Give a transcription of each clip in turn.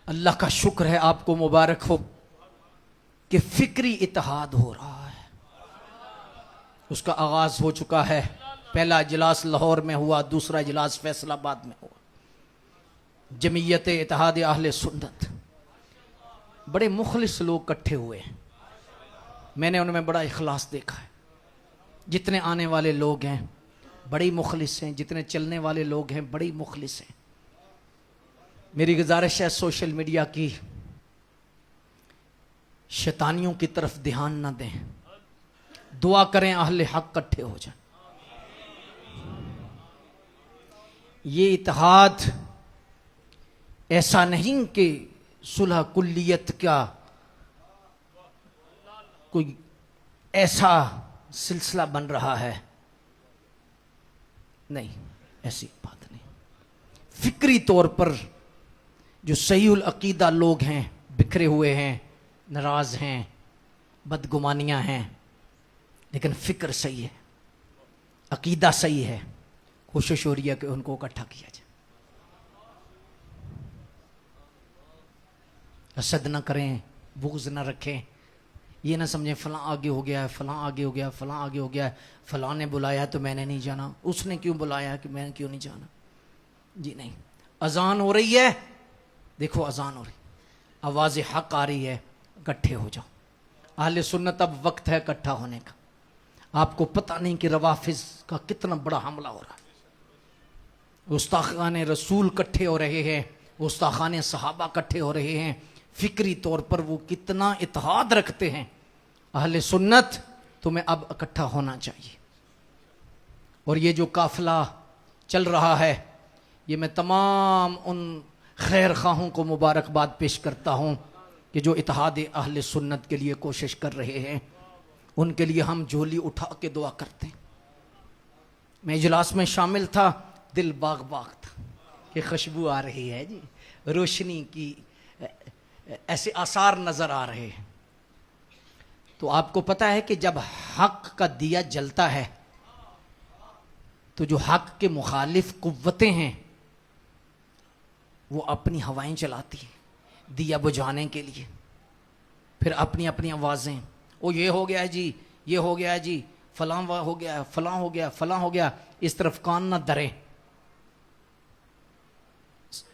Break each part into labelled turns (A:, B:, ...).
A: اللہ کا شکر ہے، آپ کو مبارک ہو کہ فکری اتحاد ہو رہا ہے۔ اس کا آغاز ہو چکا ہے۔ پہلا اجلاس لاہور میں ہوا، دوسرا اجلاس فیصل آباد میں ہوا۔ جمعیت اتحاد اہل سنت، بڑے مخلص لوگ اکٹھے ہوئے ہیں۔ میں نے ان میں بڑا اخلاص دیکھا ہے۔ جتنے آنے والے لوگ ہیں بڑی مخلص ہیں، جتنے چلنے والے لوگ ہیں بڑی مخلص ہیں۔ میری گزارش ہے سوشل میڈیا کی شیطانیوں کی طرف دھیان نہ دیں، دعا کریں اہل حق اکٹھے ہو جائیں۔ یہ اتحاد ایسا نہیں کہ صلح کلیت کا کوئی ایسا سلسلہ بن رہا ہے، نہیں، ایسی بات نہیں۔ فکری طور پر جو صحیح العقیدہ لوگ ہیں بکھرے ہوئے ہیں، ناراض ہیں، بدگمانیاں ہیں، لیکن فکر صحیح ہے، عقیدہ صحیح ہے۔ کوشش ہو رہی ہے کہ ان کو اکٹھا کیا جائے۔ حسد نہ کریں، بغض نہ رکھیں، یہ نہ سمجھیں فلاں آگے ہو گیا ہے، فلاں آگے ہو گیا، فلاں آگے ہو گیا ہے، فلاں نے بلایا تو میں نے نہیں جانا، اس نے کیوں بلایا کہ میں نے کیوں نہیں جانا۔ جی نہیں، اذان ہو رہی ہے، دیکھو اذان ہو رہی، آواز حق آ رہی ہے، اکٹھے ہو جاؤ۔ اہل سنت اب وقت ہے اکٹھا ہونے کا۔ آپ کو پتہ نہیں کہ روافض کا کتنا بڑا حملہ ہو رہا ہے۔ گستاخان رسول اکٹھے ہو رہے ہیں، گستاخان صحابہ اکٹھے ہو رہے ہیں۔ فکری طور پر وہ کتنا اتحاد رکھتے ہیں۔ اہل سنت تمہیں اب اکٹھا ہونا چاہیے۔ اور یہ جو قافلہ چل رہا ہے، یہ میں تمام ان خیر خواہوں کو مبارکباد پیش کرتا ہوں کہ جو اتحاد اہل سنت کے لیے کوشش کر رہے ہیں۔ ان کے لیے ہم جھولی اٹھا کے دعا کرتے ہیں۔ میں اجلاس میں شامل تھا، دل باغ باغ تھا کہ خوشبو آ رہی ہے، جی روشنی کی ایسے آثار نظر آ رہے ہیں۔ تو آپ کو پتہ ہے کہ جب حق کا دیا جلتا ہے تو جو حق کے مخالف قوتیں ہیں وہ اپنی ہوائیں چلاتی ہیں دیا بجھانے کے لیے، پھر اپنی اپنی آوازیں، او یہ ہو گیا ہے جی، یہ ہو گیا ہے جی، فلاں ہو گیا، فلاں ہو گیا، فلاں ہو گیا، اس طرف کان نہ دھریں۔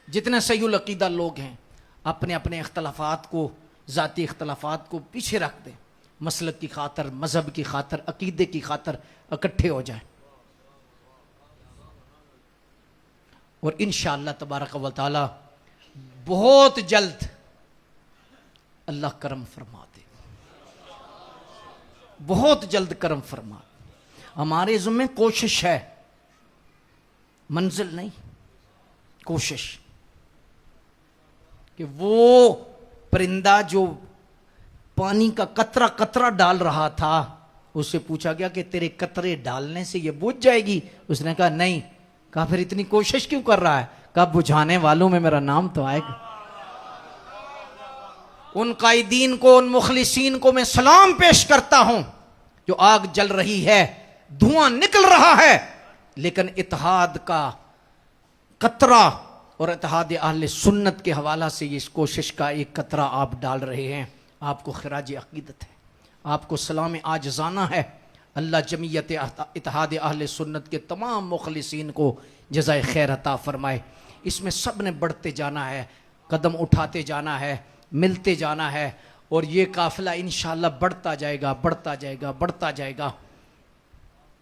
A: جتنے صحیح العقیدہ لوگ ہیں اپنے اپنے اختلافات کو، ذاتی اختلافات کو پیچھے رکھ دیں، مسلک کی خاطر، مذہب کی خاطر، عقیدے کی خاطر اکٹھے ہو جائیں، اور انشاءاللہ تبارک و تعالی بہت جلد اللہ کرم فرما دے، بہت جلد کرم فرما دے۔ ہمارے ذمہ کوشش ہے، منزل نہیں، کوشش کہ وہ پرندہ جو پانی کا قطرہ قطرہ ڈال رہا تھا، اس سے پوچھا گیا کہ تیرے قطرے ڈالنے سے یہ بجھ جائے گی؟ اس نے کہا نہیں۔ کہا پھر اتنی کوشش کیوں کر رہا ہے؟ کہا بجھانے والوں میں میرا نام تو آئے گا۔ ان قائدین کو، ان مخلصین کو میں سلام پیش کرتا ہوں جو آگ جل رہی ہے، دھواں نکل رہا ہے، لیکن اتحاد کا قطرہ اور اتحاد اہل سنت کے حوالہ سے اس کوشش کا ایک قطرہ آپ ڈال رہے ہیں۔ آپ کو خراج عقیدت ہے، آپ کو سلام عاجزانہ ہے۔ اللہ جمعیت اتحاد اہل سنت کے تمام مخلصین کو جزائے خیر عطا فرمائے۔ اس میں سب نے بڑھتے جانا ہے، قدم اٹھاتے جانا ہے، ملتے جانا ہے، اور یہ قافلہ انشاءاللہ بڑھتا جائے گا، بڑھتا جائے گا، بڑھتا جائے گا۔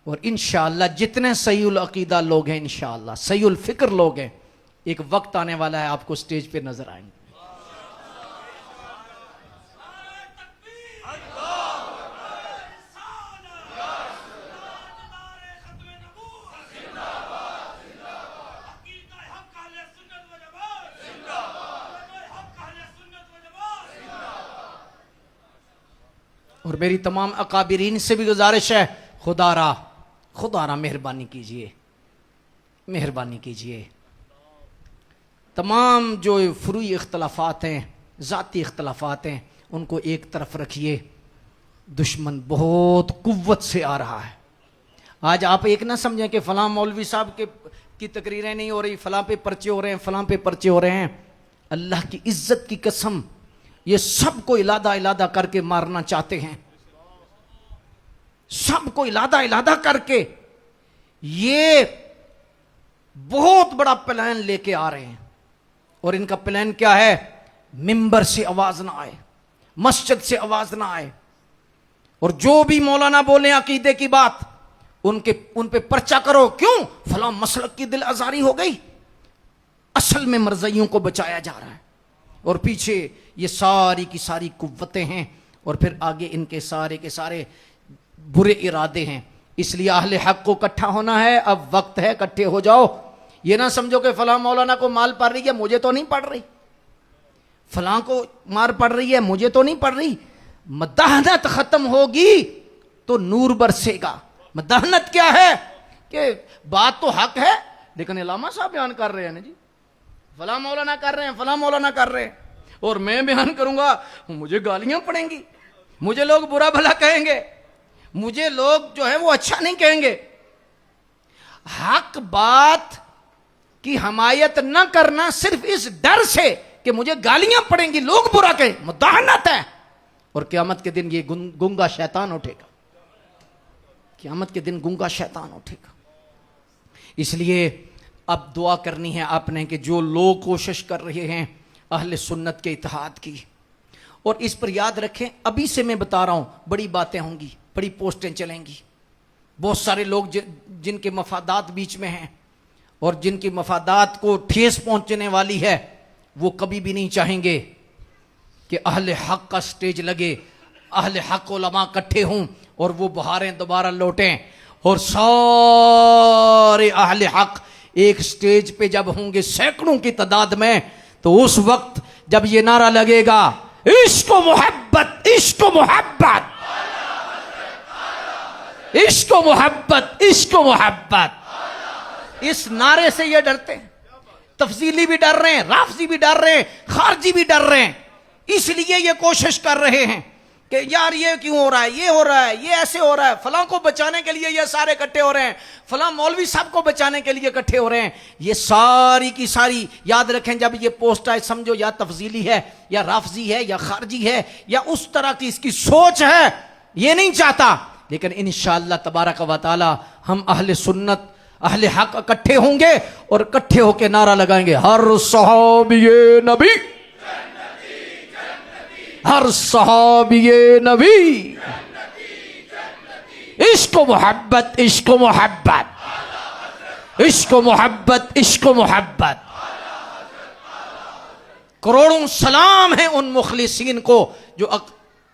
A: اور انشاءاللہ جتنے صحیح العقیدہ لوگ ہیں، انشاءاللہ صحیح الفکر لوگ ہیں، ایک وقت آنے والا ہے آپ کو سٹیج پہ نظر آئیں گے۔ اور میری تمام اکابرین سے بھی گزارش ہے، خدا را مہربانی کیجئے، مہربانی کیجئے۔ تمام جو فروعی اختلافات ہیں، ذاتی اختلافات ہیں، ان کو ایک طرف رکھیے۔ دشمن بہت قوت سے آ رہا ہے۔ آج آپ ایک نہ سمجھیں کہ فلاں مولوی صاحب کی تقریریں نہیں ہو رہی، فلاں پہ پرچے ہو رہے ہیں، فلاں پہ پرچے ہو رہے ہیں۔ اللہ کی عزت کی قسم یہ سب کو علادہ کر کے مارنا چاہتے ہیں، سب کو علادہ کر کے یہ بہت بڑا پلان لے کے آ رہے ہیں۔ اور ان کا پلان کیا ہے؟ ممبر سے آواز نہ آئے، مسجد سے آواز نہ آئے، اور جو بھی مولانا بولے عقیدے کی بات ان پہ پرچہ کرو۔ کیوں؟ فلاں مسلک کی دل آزاری ہو گئی۔ اصل میں مرزائیوں کو بچایا جا رہا ہے، اور پیچھے یہ ساری کی ساری قوتیں ہیں، اور پھر آگے ان کے سارے برے ارادے ہیں۔ اس لیے اہل حق کو اکٹھا ہونا ہے، اب وقت ہے، اکٹھے ہو جاؤ۔ یہ نہ سمجھو کہ فلاں مولانا کو مال پڑ رہی ہے مجھے تو نہیں پڑ رہی، فلاں کو مار پڑ رہی ہے مجھے تو نہیں پڑ رہی۔ مداحنت ختم ہوگی تو نور برسے گا۔ مداحنت کیا ہے؟ کہ بات تو حق ہے لیکن علامہ صاحب بیان کر رہے ہیں نا جی، فلاں مولانا کر رہے ہیں، فلاں مولانا کر رہے ہیں، اور میں بیان کروں گا مجھے گالیاں پڑیں گی، مجھے لوگ برا بھلا کہیں گے، مجھے لوگ جو ہے وہ اچھا نہیں کہیں گے۔ حق بات کی حمایت نہ کرنا صرف اس ڈر سے کہ مجھے گالیاں پڑیں گی، لوگ برا کہیں، مداحنت ہے۔ اور قیامت کے دن یہ گنگا شیطان اٹھے گا، قیامت کے دن گنگا شیطان اٹھے گا۔ اس لیے اب دعا کرنی ہے آپ نے کہ جو لوگ کوشش کر رہے ہیں اہل سنت کے اتحاد کی، اور اس پر یاد رکھیں ابھی سے میں بتا رہا ہوں بڑی باتیں ہوں گی، بڑی پوسٹیں چلیں گی، بہت سارے لوگ جن کے مفادات بیچ میں ہیں اور جن کی مفادات کو ٹھیس پہنچنے والی ہے، وہ کبھی بھی نہیں چاہیں گے کہ اہل حق کا سٹیج لگے، اہل حق علماء اکٹھے ہوں اور وہ بہاریں دوبارہ لوٹیں، اور سارے اہل حق ایک سٹیج پہ جب ہوں گے سینکڑوں کی تعداد میں، تو اس وقت جب یہ نعرہ لگے گا عشق و محبت، عشق و محبت، عشق و محبت، عشق و محبت، اس نعرے سے یہ ڈرتے ہیں، تفضیلی بھی ڈر رہے ہیں، رافضی بھی ڈر رہے ہیں، خارجی بھی ڈر رہے ہیں، اس لیے یہ کوشش کر رہے ہیں کہ یار یہ کیوں ہو رہا ہے، یہ ہو رہا ہے، یہ ایسے ہو رہا ہے، فلاں کو بچانے کے لیے یہ سارے اکٹھے ہو رہے ہیں، فلاں مولوی صاحب کو بچانے کے لیے اکٹھے ہو رہے ہیں۔ یہ ساری کی ساری یاد رکھیں، جب یہ پوسٹ آئے سمجھو یا تفضیلی ہے یا رافضی ہے یا خارجی ہے یا اس طرح کی اس کی سوچ ہے، یہ نہیں چاہتا، لیکن انشاءاللہ تبارک و تعالی ہم اہل سنت اہل حق اکٹھے ہوں گے اور اکٹھے ہو کے نعرہ لگائیں گے ہر صحابی نبی، ہر صحابی نبی، عشق و محبت، عشق و محبت، عشق و محبت، عشق و محبت۔ کروڑوں سلام ہیں ان مخلصین کو جو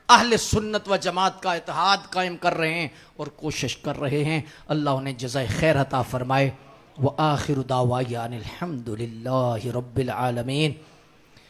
A: اہل سنت و جماعت کا اتحاد قائم کر رہے ہیں اور کوشش کر رہے ہیں۔ اللہ انہیں جزائے خیر عطا فرمائے۔ وآخر دعوانا الحمد للہ رب العالمین۔